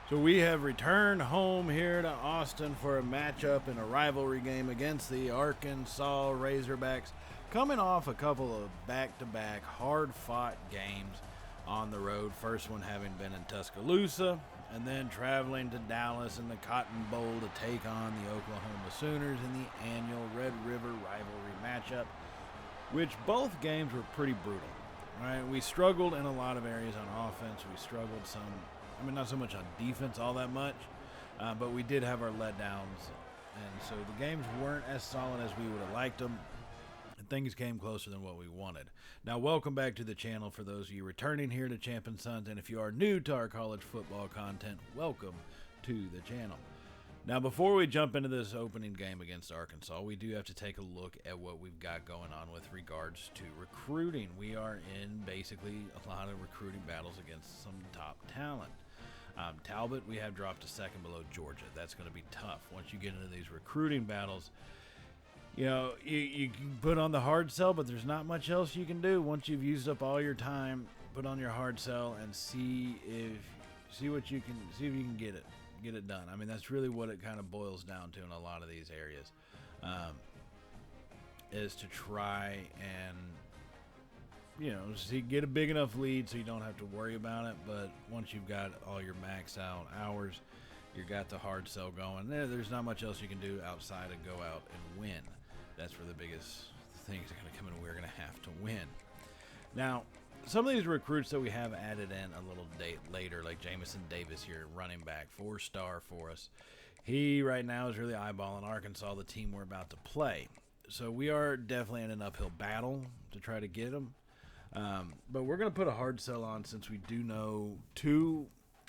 So we have returned home here to Austin for a matchup in a rivalry game against the Arkansas Razorbacks, coming off a couple of back-to-back hard-fought games on the road. First one having been in Tuscaloosa, and then traveling to Dallas in the Cotton Bowl to take on the Oklahoma Sooners in the annual Red River rivalry matchup, which both games were pretty brutal. Right? We struggled in a lot of areas on offense. We struggled not so much on defense all that much, but we did have our letdowns. And so the games weren't as solid as we would have liked them. And things came closer than what we wanted. Now, welcome back to the channel for those of you returning here to Champ & Sons. And if you are new to our college football content, welcome to the channel. Now, before we jump into this opening game against Arkansas, we do have to take a look at what we've got going on with regards to recruiting. We are in basically a lot of recruiting battles against some top talent. Talbot, we have dropped to second below Georgia. That's going to be tough. Once you get into these recruiting battles, you know, you can put on the hard sell, but there's not much else you can do. Once you've used up all your time, put on your hard sell and see if you can get it done. I mean, that's really what it kind of boils down to in a lot of these areas, is to try and, you know, see, get a big enough lead so you don't have to worry about it. But once you've got all your max out hours, you've got the hard sell going, there's not much else you can do outside of go out and win. That's where the biggest things are going to come in. We're going to have to win. Now, some of these recruits that we have added in a little later, like Jamison Davis here, running back, 4-star for us. He right now is really eyeballing Arkansas, the team we're about to play. So we are definitely in an uphill battle to try to get him. But we're going to put a hard sell on since we do know two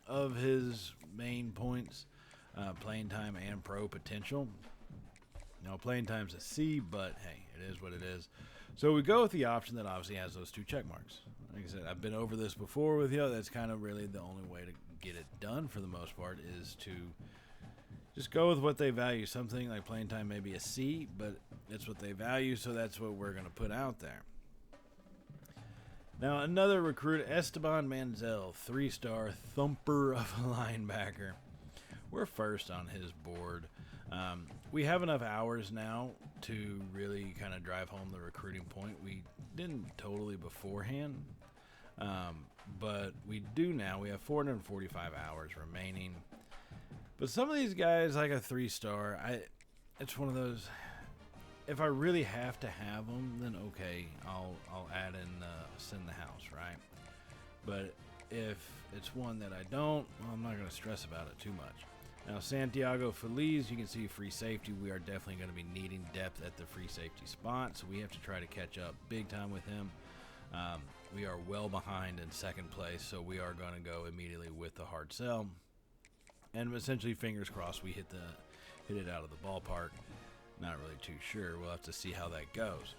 of his main points, playing time and pro potential. Now, playing time's a C, but hey, it is what it is. So we go with the option that obviously has those two check marks. Like I said, I've been over this before with you. That's kind of really the only way to get it done for the most part, is to just go with what they value. Something like playing time may be a C, but it's what they value, so that's what we're going to put out there. Now, another recruit, Esteban Manziel, 3-star thumper of a linebacker. We're first on his board. We have enough hours now to really kind of drive home the recruiting point. We didn't totally beforehand, but we do now. We have 445 hours remaining. But some of these guys, like a 3-star, it's one of those, if I really have to have them, then okay, I'll add in send the house, right? But if it's one that I don't, well, I'm not going to stress about it too much. Now, Santiago Feliz, you can see free safety. We are definitely going to be needing depth at the free safety spot, so we have to try to catch up big time with him. We are well behind in second place, so we are going to go immediately with the hard sell. And essentially, fingers crossed, we hit it out of the ballpark. Not really too sure. We'll have to see how that goes.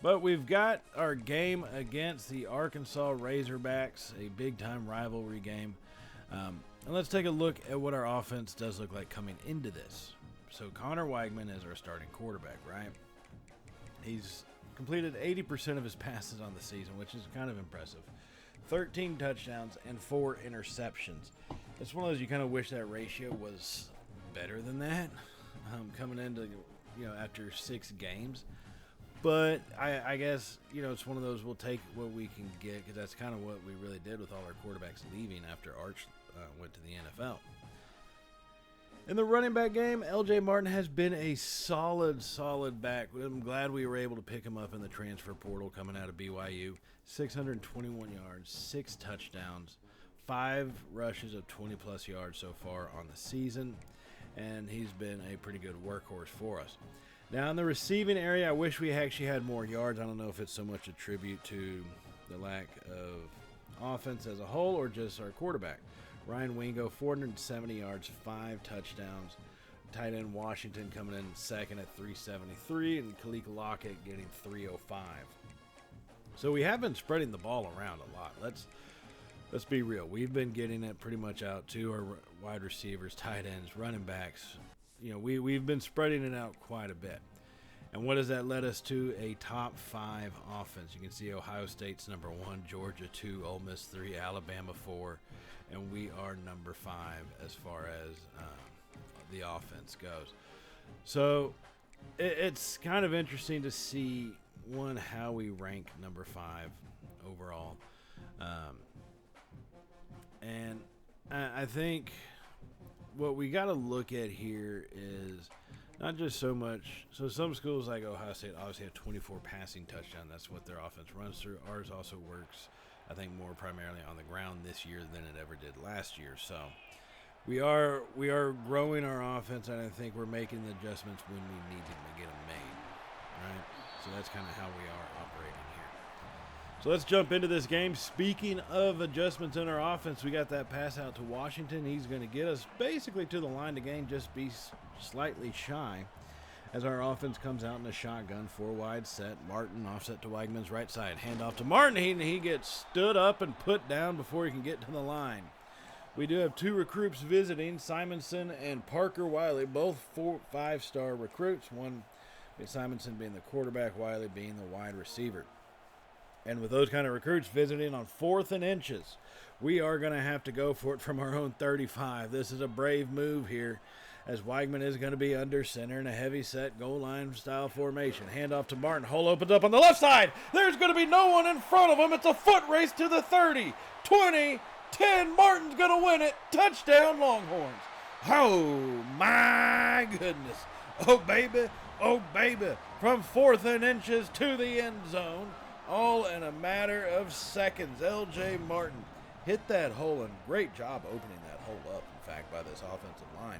But we've got our game against the Arkansas Razorbacks, a big-time rivalry game. And let's take a look at what our offense does look like coming into this. So Connor Weigman is our starting quarterback, right? He's completed 80% of his passes on the season, which is kind of impressive. 13 touchdowns and 4 interceptions. It's one of those you kind of wish that ratio was better than that, coming into, you know, after 6 games. But I guess, you know, it's one of those we'll take what we can get, because that's kind of what we really did with all our quarterbacks leaving after Arch went to the NFL. In the running back game, L.J. Martin has been a solid back. I'm glad we were able to pick him up in the transfer portal coming out of BYU. 621 yards, 6 touchdowns, 5 rushes of 20-plus yards so far on the season, and he's been a pretty good workhorse for us. Now, in the receiving area, I wish we actually had more yards. I don't know if it's so much a tribute to the lack of offense as a whole or just our quarterback. Ryan Wingo, 470 yards, 5 touchdowns. Tight end Washington coming in second at 373, and Khalil Lockett getting 305. So we have been spreading the ball around a lot. Let's be real. We've been getting it pretty much out to our wide receivers, tight ends, running backs. You know, we've been spreading it out quite a bit. And what does that lead us to? A top 5 offense. You can see Ohio State's number 1, Georgia 2, Ole Miss 3, Alabama 4, and we are number 5 as far as the offense goes. So it's kind of interesting to see, one, how we rank number 5 overall. And I think what we got to look at here is not just so much. So some schools like Ohio State obviously have 24 passing touchdowns. That's what their offense runs through. Ours also works, I think, more primarily on the ground this year than it ever did last year. So we are growing our offense, and I think we're making the adjustments when we need them to get them made. Right? So that's kind of how we are operating here. So let's jump into this game. Speaking of adjustments in our offense, we got that pass out to Washington. He's going to get us basically to the line to gain, just be slightly shy as our offense comes out in a shotgun, 4-wide set. Martin offset to Weigman's right side. Hand off to Martin. He gets stood up and put down before he can get to the line. We do have 2 recruits visiting, Simonson and Parker Wiley, both 5-star recruits. One, Simonson being the quarterback, Wiley being the wide receiver. And with those kind of recruits visiting on 4th and inches, we are going to have to go for it from our own 35. This is a brave move here, as Weigman is going to be under center in a heavy set goal line style formation. Handoff to Martin. Hole opens up on the left side. There's going to be no one in front of him. It's a foot race to the 30, 20, 10. Martin's going to win it. Touchdown, Longhorns. Oh, my goodness. Oh, baby. Oh, baby. From 4th and inches to the end zone, all in a matter of seconds. L.J. Martin hit that hole, and great job opening that hole up, in fact, by this offensive line.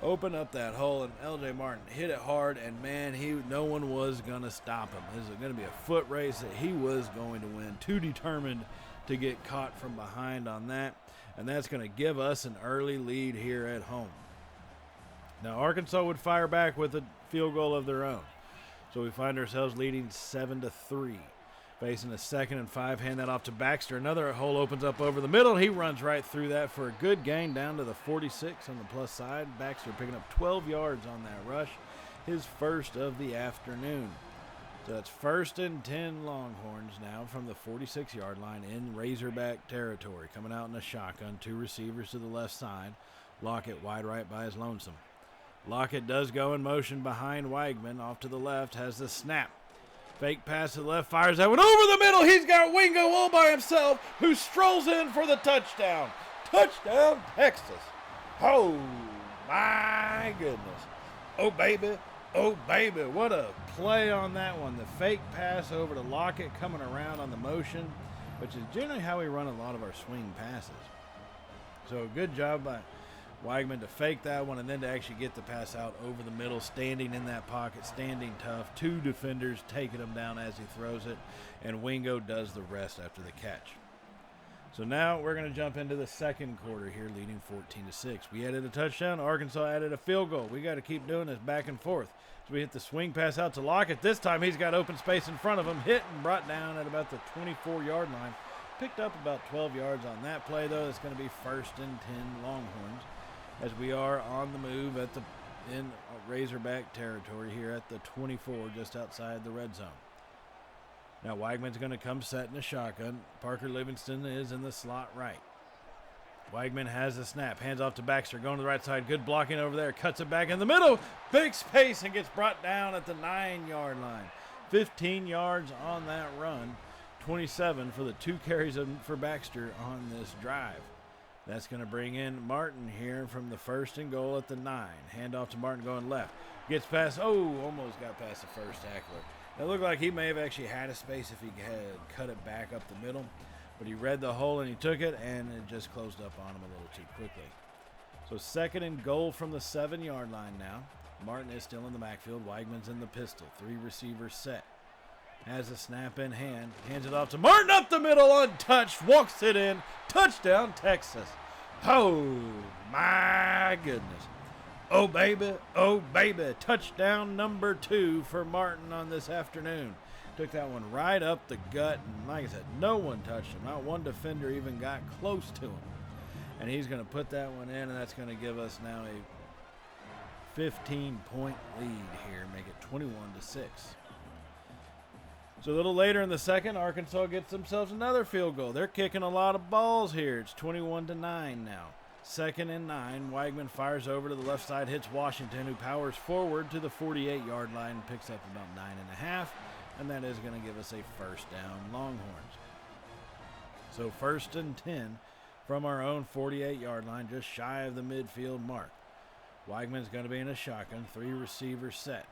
Open up that hole, and L.J. Martin hit it hard, and, man, no one was going to stop him. This is going to be a foot race that he was going to win. Too determined to get caught from behind on that, and that's going to give us an early lead here at home. Now, Arkansas would fire back with a field goal of their own. So we find ourselves leading 7-3. Facing a 2nd and 5, hand that off to Baxter. Another hole opens up over the middle. He runs right through that for a good gain down to the 46 on the plus side. Baxter picking up 12 yards on that rush, his first of the afternoon. So it's 1st and 10 Longhorns now from the 46-yard line in Razorback territory. Coming out in a shotgun, 2 receivers to the left side. Lockett wide right by his lonesome. Lockett does go in motion behind Weigman. Off to the left, has the snap. Fake pass to the left, fires that one over the middle. He's got Wingo all by himself, who strolls in for the touchdown. Touchdown, Texas. Oh, my goodness. Oh, baby. Oh, baby. What a play on that one. The fake pass over to Lockett coming around on the motion, which is generally how we run a lot of our swing passes. So good job by Weigman to fake that one and then to actually get the pass out over the middle, standing in that pocket, standing tough. 2 defenders taking him down as he throws it, and Wingo does the rest after the catch. So now we're going to jump into the second quarter here, leading 14-6. We added a touchdown. Arkansas added a field goal. We got to keep doing this back and forth. So we hit the swing pass out to Lockett. This time he's got open space in front of him, hit and brought down at about the 24-yard line. Picked up about 12 yards on that play, though. It's going to be 1st and 10 Longhorns, as we are on the move in Razorback territory here at the 24, just outside the red zone. Now Weigman's going to come set in a shotgun. Parker Livingston is in the slot right. Weigman has the snap, hands off to Baxter, going to the right side. Good blocking over there, cuts it back in the middle. Big space and gets brought down at the 9-yard line. 15 yards on that run. 27 for the 2 carries for Baxter on this drive. That's going to bring in Martin here from the 1st and goal at the 9. Handoff to Martin going left. Gets past, almost got past the first tackler. It looked like he may have actually had a space if he had cut it back up the middle. But he read the hole and he took it, and it just closed up on him a little too quickly. So 2nd and goal from the 7-yard line now. Martin is still in the backfield. Weigman's in the pistol. 3 receivers set. Has a snap in hand. Hands it off to Martin up the middle, untouched. Walks it in. Touchdown, Texas. Oh, my goodness. Oh, baby. Oh, baby. Touchdown number 2 for Martin on this afternoon. Took that one right up the gut. And like I said, no one touched him. Not one defender even got close to him. And he's going to put that one in, and that's going to give us now a 15-point lead here. Make it 21-6. So a little later in the second, Arkansas gets themselves another field goal. They're kicking a lot of balls here. It's 21-9 now. 2nd and 9. Weigman fires over to the left side, hits Washington, who powers forward to the 48-yard line and picks up about 9.5, and that is going to give us a first down, Longhorns. So 1st and 10 from our own 48-yard line, just shy of the midfield mark. Weigman's going to be in a shotgun, 3 receivers set.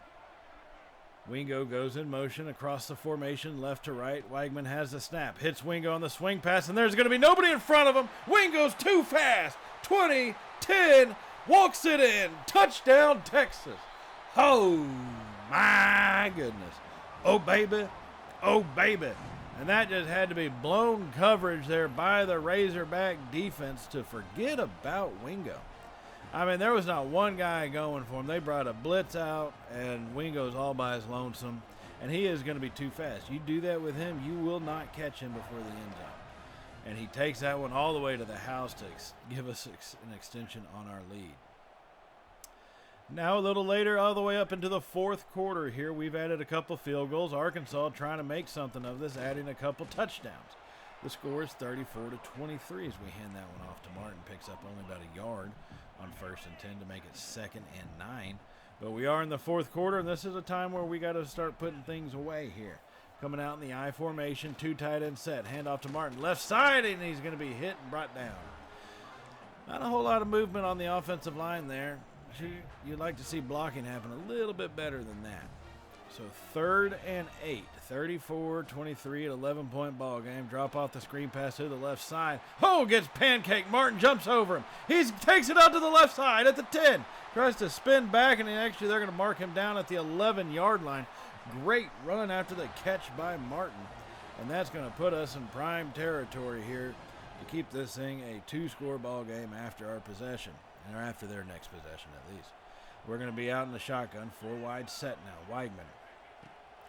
Wingo goes in motion across the formation, left to right. Weigman has the snap, hits Wingo on the swing pass, and there's going to be nobody in front of him. Wingo's too fast. 20, 10, walks it in. Touchdown, Texas. Oh, my goodness. Oh, baby. Oh, baby. And that just had to be blown coverage there by the Razorback defense to forget about Wingo. I mean, there was not one guy going for him. They brought a blitz out, and Wingo's all by his lonesome, and he is going to be too fast. You do that with him, you will not catch him before the end zone. And he takes that one all the way to the house to give us an extension on our lead. Now a little later, all the way up into the 4th quarter here, we've added a couple field goals. Arkansas trying to make something of this, adding a couple touchdowns. The score is 34-23 as we hand that one off to Martin. Picks up only about a yard on 1st and 10 to make it 2nd and 9. But we are in the 4th quarter, and this is a time where we got to start putting things away here. Coming out in the I formation, 2 tight end set. Hand off to Martin. Left side, and he's going to be hit and brought down. Not a whole lot of movement on the offensive line there. You'd like to see blocking happen a little bit better than that. So 3rd and 8, 34-23 at 11-point ball game. Drop off the screen pass to the left side. Oh, gets pancake. Martin jumps over him. He takes it out to the left side at the 10. Tries to spin back, and actually they're going to mark him down at the 11-yard line. Great run after the catch by Martin. And that's going to put us in prime territory here to keep this thing a 2-score ball game after our possession, or after their next possession at least. We're going to be out in the shotgun, 4 wide set now. Weigman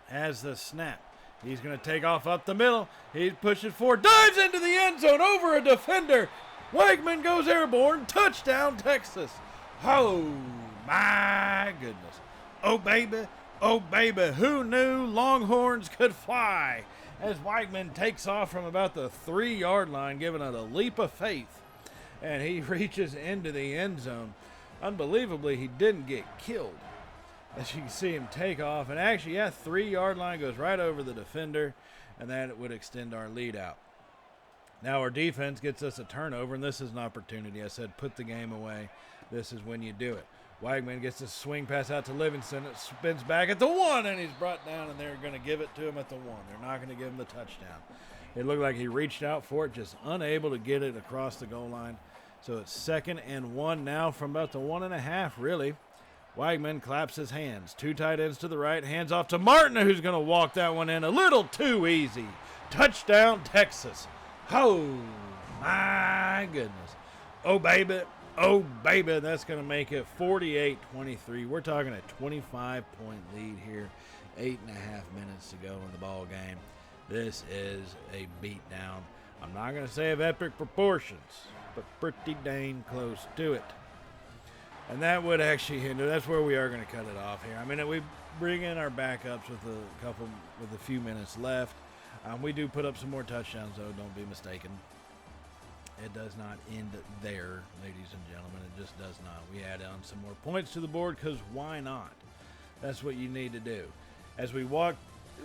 has the snap. He's going to take off up the middle. He's pushing forward, dives into the end zone over a defender. Weigman goes airborne. Touchdown, Texas. Oh, my goodness. Oh, baby. Oh, baby. Who knew Longhorns could fly? As Weigman takes off from about the 3-yard line, giving it a leap of faith. And he reaches into the end zone. Unbelievably, he didn't get killed. As you can see him take off. And actually, 3-yard line goes right over the defender. And that would extend our lead out. Now our defense gets us a turnover. And this is an opportunity. I said put the game away. This is when you do it. Weigman gets a swing pass out to Livingston. It spins back at the 1. And he's brought down. And they're going to give it to him at the 1. They're not going to give him the touchdown. It looked like he reached out for it. Just unable to get it across the goal line. So it's 2nd and 1 now from about the 1.5, really. Weigman claps his hands. 2 tight ends to the right. Hands off to Martin, who's going to walk that one in a little too easy. Touchdown, Texas. Oh, my goodness. Oh, baby. Oh, baby. That's going to make it 48-23. We're talking a 25-point lead here. 8.5 minutes to go in the ball game. This is a beatdown. I'm not going to say of epic proportions, but pretty dang close to it. And that would actually hinder. That's where we are going to cut it off here. I mean, we bring in our backups with a few minutes left. We do put up some more touchdowns, though. Don't be mistaken. It does not end there, ladies and gentlemen. It just does not. We add on some more points to the board because why not? That's what you need to do. As we walk,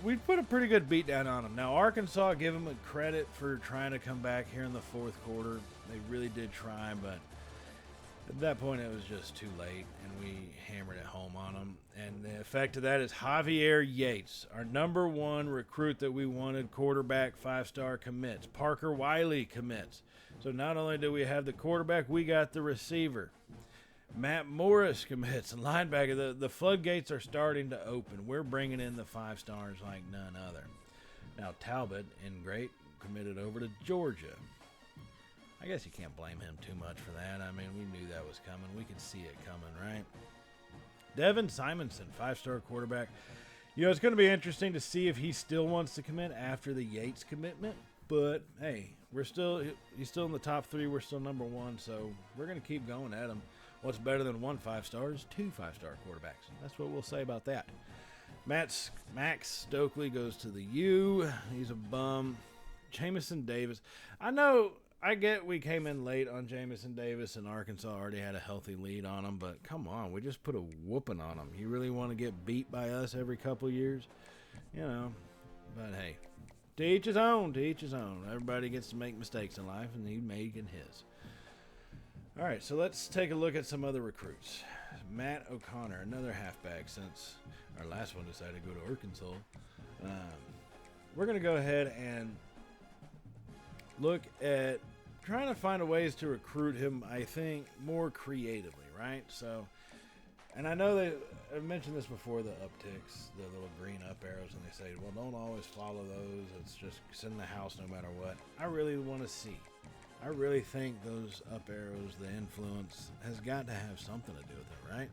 we put a pretty good beat down on them. Now, Arkansas, give them a credit for trying to come back here in the 4th quarter. They really did try, but at that point, it was just too late, and we hammered it home on them. And the effect of that is Javier Yates, our number 1 recruit that we wanted, quarterback, 5-star commits. Parker Wiley commits. So not only do we have the quarterback, we got the receiver. Matt Morris commits, linebacker. The floodgates are starting to open. We're bringing in the 5-stars like none other. Now Talbot, in great, committed over to Georgia. I guess you can't blame him too much for that. I mean, we knew that was coming. We could see it coming, right? Devin Simonson, 5-star quarterback. You know, it's going to be interesting to see if he still wants to commit after the Yates commitment. But, hey, he's still in the top 3. We're still number 1, so we're going to keep going at him. What's better than 1 5-star is 2 5-star quarterbacks. That's what we'll say about that. Max Stokely goes to the U. He's a bum. Jamison Davis. I get we came in late on Jamison Davis, and Arkansas already had a healthy lead on him, but come on, we just put a whooping on him. You really want to get beat by us every couple years? But hey, to each his own, to each his own. Everybody gets to make mistakes in life, and he's making his. All right, so let's take a look at some other recruits. Matt O'Connor, another halfback since our last one decided to go to Arkansas. We're going to go ahead and look at trying to find ways to recruit him, I think, more creatively, right? So, and I know I mentioned this before, the upticks, the little green up arrows, and they say, well, don't always follow those. It's just send the house no matter what. I really want to see. I really think those up arrows, the influence, has got to have something to do with it, right?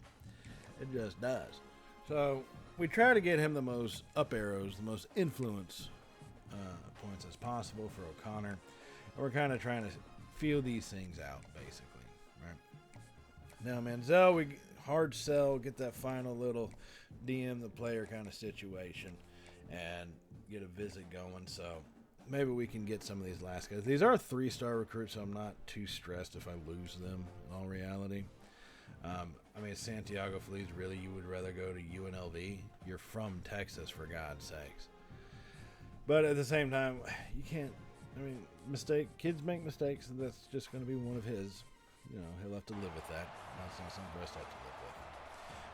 It just does. So we try to get him the most up arrows, the most influence points as possible for O'Connor. And we're kind of trying to feel these things out, basically, right? Now, Manziel, we hard sell, get that final little DM the player kind of situation and get a visit going. So maybe we can get some of these last guys. These are 3-star recruits, so I'm not too stressed if I lose them in all reality. Santiago Feliz, really, you would rather go to UNLV? You're from Texas, for God's sakes. But at the same time, you can't, kids make mistakes, and that's just going to be one of his. He'll have to live with that. That's not something for us to have to live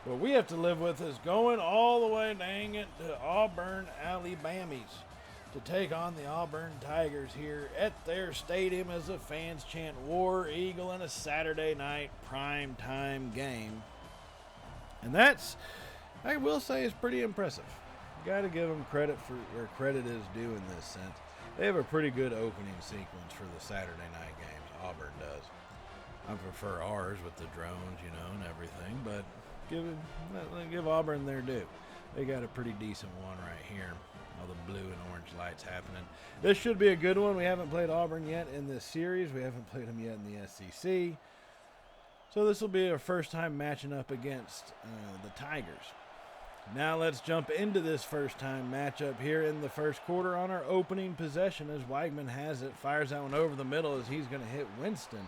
with. What we have to live with is going all the way, dang it, to Auburn, Alabama's to take on the Auburn Tigers here at their stadium as the fans chant War Eagle in a Saturday night prime time game. And that's, I will say, is pretty impressive. You got to give them credit for where credit is due in this sense. They have a pretty good opening sequence for the Saturday night games. Auburn does. I prefer ours with the drones, and everything, but give Auburn their due. They got a pretty decent one right here. All the blue and orange lights happening. This should be a good one. We haven't played Auburn yet in this series. We haven't played them yet in the SEC. So this will be our first time matching up against the Tigers. Now let's jump into this first time matchup here in the first quarter on our opening possession as Weigman has it. Fires that one over the middle as he's going to hit Winston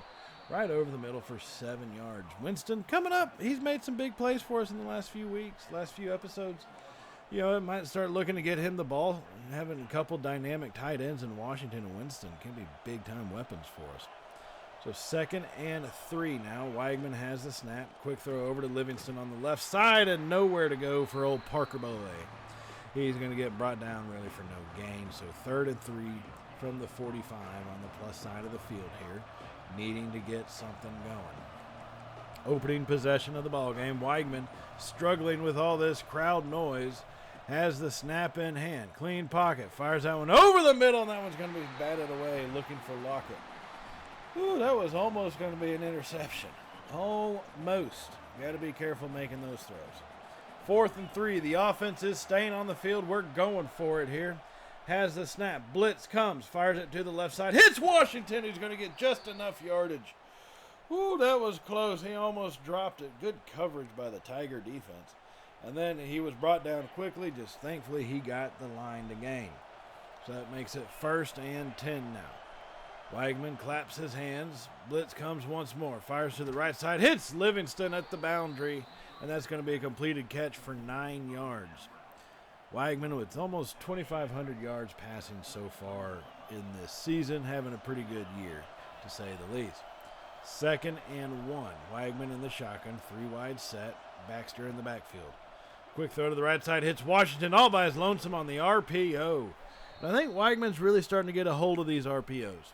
right over the middle for 7 yards. Winston coming up. He's made some big plays for us in the last few weeks, last few episodes. It might start looking to get him the ball. Having a couple dynamic tight ends in Washington and Winston can be big-time weapons for us. So 2nd and 3 now. Weigman has the snap. Quick throw over to Livingston on the left side and nowhere to go for old Parker Boy. He's going to get brought down really for no gain. So 3rd and 3 from the 45 on the plus side of the field here, needing to get something going. Opening possession of the ball game. Weigman struggling with all this crowd noise. Has the snap in hand. Clean pocket. Fires that one over the middle, and that one's going to be batted away looking for Lockett. Ooh, that was almost going to be an interception. Almost. Got to be careful making those throws. 4th and 3. The offense is staying on the field. We're going for it here. Has the snap. Blitz comes. Fires it to the left side. Hits Washington, who's going to get just enough yardage. Ooh, that was close. He almost dropped it. Good coverage by the Tiger defense. And then he was brought down quickly. Just thankfully he got the line to gain. So that makes it 1st and 10 now. Weigman claps his hands. Blitz comes once more. Fires to the right side. Hits Livingston at the boundary. And that's going to be a completed catch for 9 yards. Weigman with almost 2,500 yards passing so far in this season. Having a pretty good year, to say the least. 2nd and 1. Weigman in the shotgun. 3 wide set. Baxter in the backfield. Quick throw to the right side. Hits Washington all by his lonesome on the RPO. And I think Weigman's really starting to get a hold of these RPOs.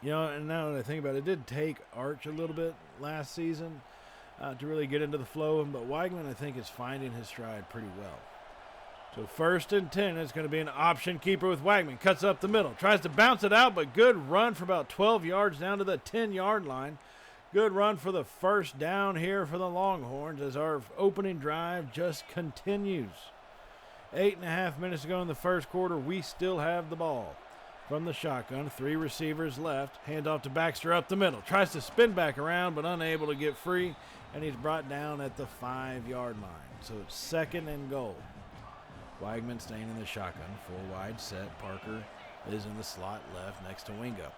And now that I think about it, it did take Arch a little bit last season to really get into the flow. But Weigman, I think, is finding his stride pretty well. So 1st and 10 is going to be an option keeper with Weigman. Cuts up the middle. Tries to bounce it out, but good run for about 12 yards down to the 10-yard line. Good run for the first down here for the Longhorns as our opening drive just continues. 8.5 minutes ago in the first quarter, we still have the ball. From the shotgun, 3 receivers left. Hand off to Baxter up the middle. Tries to spin back around, but unable to get free, and he's brought down at the 5-yard line. So it's 2nd and goal. Weigman staying in the shotgun. 4 wide set. Parker is in the slot left next to Wingo.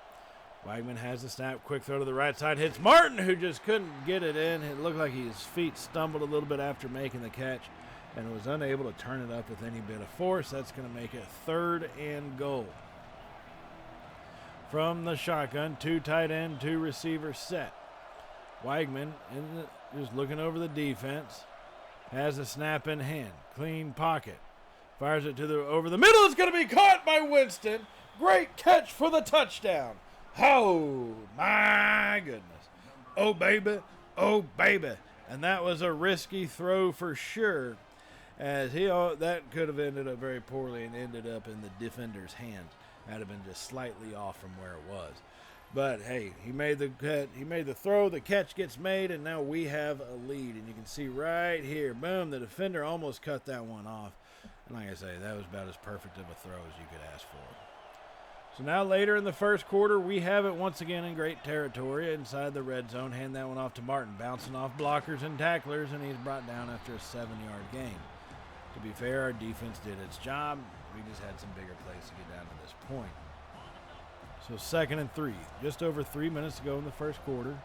Weigman has the snap. Quick throw to the right side. Hits Martin, who just couldn't get it in. It looked like his feet stumbled a little bit after making the catch and was unable to turn it up with any bit of force. That's going to make it 3rd and goal. From the shotgun, 2 tight end, 2 receiver set. Weigman just looking over the defense. Has a snap in hand. Clean pocket. Fires it over the middle. It's going to be caught by Winston. Great catch for the touchdown. Oh, my goodness. Oh, baby. Oh, baby. And that was a risky throw for sure, as that could have ended up very poorly and ended up in the defender's hands. That would have been just slightly off from where it was. But, hey, he made the cut. He made the throw. The catch gets made, and now we have a lead. And you can see right here, boom, the defender almost cut that one off. And like I say, that was about as perfect of a throw as you could ask for. So now later in the first quarter, we have it once again in great territory inside the red zone. Hand that one off to Martin, bouncing off blockers and tacklers, and he's brought down after a 7-yard gain. To be fair, our defense did its job. We just had some bigger plays to get down to this point. So 2nd and 3. Just over 3 minutes to go in the first quarter.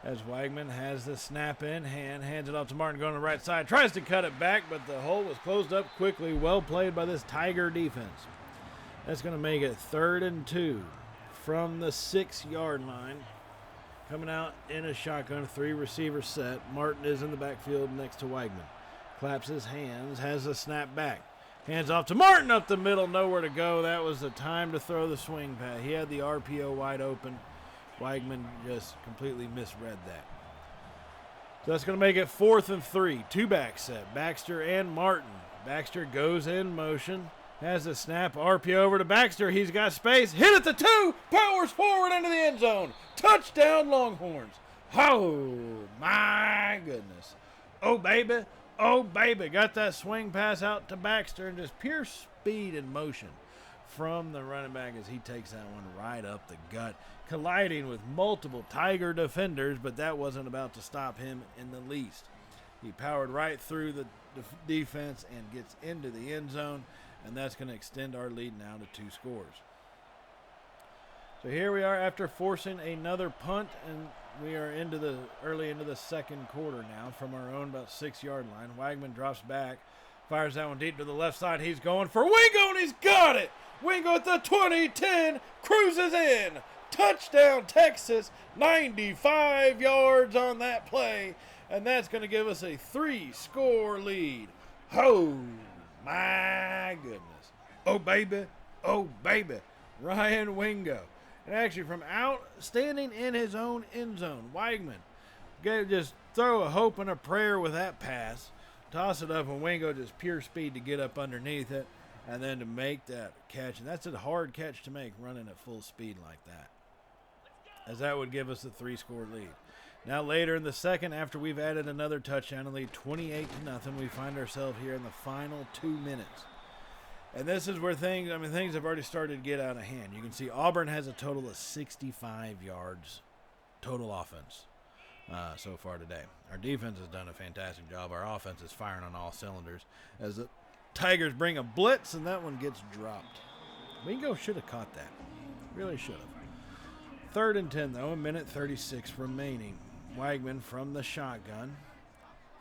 As Weigman has the snap in hand, hands it off to Martin going to the right side. Tries to cut it back, but the hole was closed up quickly. Well played by this Tiger defense. That's going to make it 3rd and 2 from the 6-yard line. Coming out in a shotgun, 3 receiver set. Martin is in the backfield next to Weigman. Claps his hands, has a snap back. Hands off to Martin up the middle, nowhere to go. That was the time to throw the swing pass. He had the RPO wide open. Weigman just completely misread that. So that's going to make it 4th and 3. 2 back set, Baxter and Martin. Baxter goes in motion, has a snap, RPO over to Baxter. He's got space, hit at the 2, powers forward into the end zone. Touchdown Longhorns. Oh, my goodness. Oh, baby. Oh, baby. Got that swing pass out to Baxter and just pure speed and motion from the running back as he takes that one right up the gut, colliding with multiple Tiger defenders, but that wasn't about to stop him in the least. He powered right through the defense and gets into the end zone, and that's going to extend our lead now to 2 scores. So here we are after forcing another punt, and we are early into the second quarter now from our own about 6-yard line. Weigman drops back, fires that one deep to the left side. He's going for Wingo, and he's got it. Wingo at the 20-10, cruises in. Touchdown, Texas, 95 yards on that play, and that's going to give us a 3-score lead. Oh, my goodness. Oh, baby. Oh, baby. Ryan Wingo. And actually, from standing in his own end zone, Weigman just throw a hope and a prayer with that pass, toss it up, and Wingo just pure speed to get up underneath it, and then to make that catch. And that's a hard catch to make, running at full speed like that, as that would give us a 3-score lead. Now later in the second, after we've added another touchdown and lead 28-0, we find ourselves here in the final 2 minutes. And this is where things have already started to get out of hand. You can see Auburn has a total of 65 yards total offense so far today. Our defense has done a fantastic job. Our offense is firing on all cylinders as the Tigers bring a blitz, and that one gets dropped. Wingo should have caught that. Really should have. 3rd and 10, though, 1:36 remaining. Weigman from the shotgun.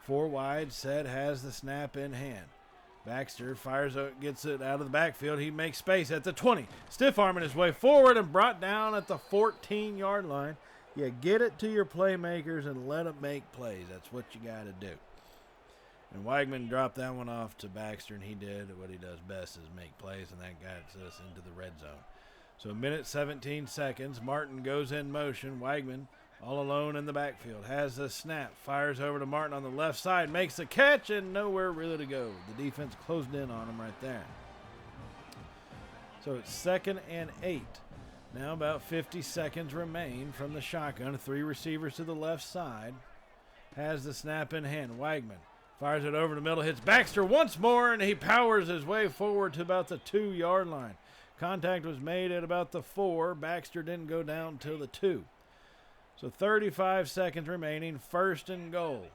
4 wide set, has the snap in hand. Baxter fires out, gets it out of the backfield. He makes space at the 20. Stiff-arming his way forward and brought down at the 14-yard line. You get it to your playmakers and let them make plays. That's what you got to do. And Weigman dropped that one off to Baxter, and he did what he does best, is make plays, and that gets us into the red zone. So 1:17. Martin goes in motion. Weigman all alone in the backfield, has the snap, fires over to Martin on the left side, makes the catch, and nowhere really to go. The defense closed in on him right there. So it's 2nd and 8. Now about 50 seconds remain from the shotgun. 3 receivers to the left side. Has the snap in hand. Weigman fires it over the middle, hits Baxter once more, and he powers his way forward to about the 2-yard line. Contact was made at about the 4. Baxter didn't go down till the 2. So 35 seconds remaining, 1st and goal.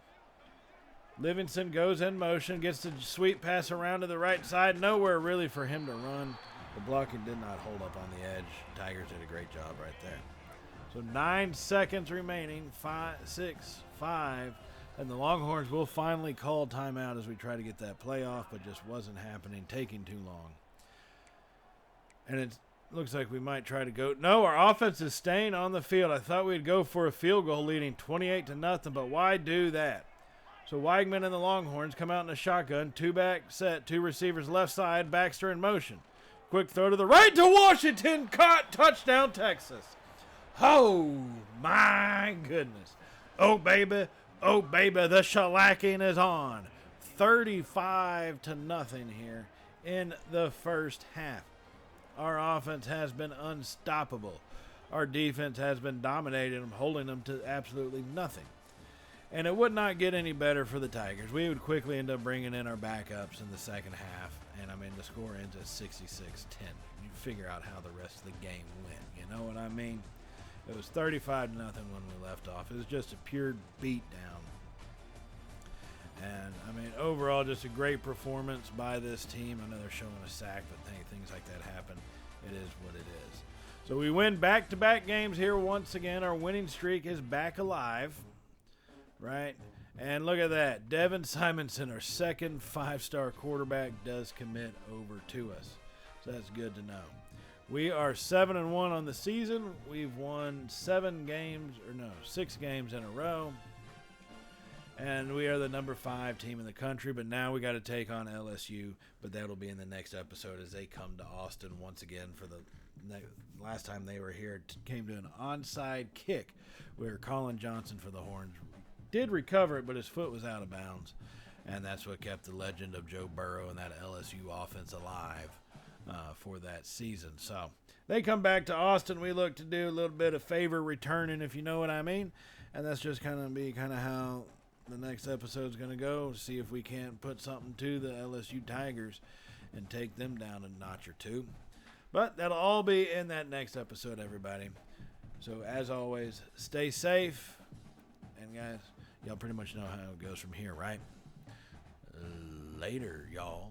Livingston goes in motion, gets the sweep pass around to the right side. Nowhere really for him to run. The blocking did not hold up on the edge. Tigers did a great job right there. So 9 seconds remaining. 5, 6, 5. And the Longhorns will finally call timeout as we try to get that play off, but just wasn't happening, taking too long. And it looks like we might try to go. No, our offense is staying on the field. I thought we'd go for a field goal leading 28-0, but why do that? So Weigman and the Longhorns come out in a shotgun, 2-back set, 2 receivers left side, Baxter in motion. Quick throw to the right to Washington, caught, touchdown Texas. Oh my goodness. Oh baby, the shellacking is on. 35-0 here in the first half. Our offense has been unstoppable. Our defense has been dominating them, holding them to absolutely nothing. And it would not get any better for the Tigers. We would quickly end up bringing in our backups in the second half. And, I mean, the score ends at 66-10. You figure out how the rest of the game went. You know what I mean? It was 35-0 when we left off. It was just a pure beatdown. And, I mean, overall, just a great performance by this team. I know they're showing a sack, but things like that happen. It is what it is. So we win back-to-back games here once again. Our winning streak is back alive. Right? And look at that. Devin Simonson, our second 5-star quarterback, does commit over to us. So that's good to know. We are 7-1 on the season. We've won 6 games in a row. And we are the number 5 team in the country. But now we got to take on LSU. But that'll be in the next episode as they come to Austin once again for the last time they were here. It came to an onside kick where Colin Johnson for the Horns did recover it, but his foot was out of bounds. And that's what kept the legend of Joe Burrow and that LSU offense alive for that season. So they come back to Austin. We look to do a little bit of favor returning, if you know what I mean. And that's just kind of how the next episode's going to go. See if we can't put something to the LSU Tigers and take them down a notch or two. But that'll all be in that next episode, everybody. So as always, stay safe. And guys, y'all pretty much know how it goes from here, right? Later, y'all.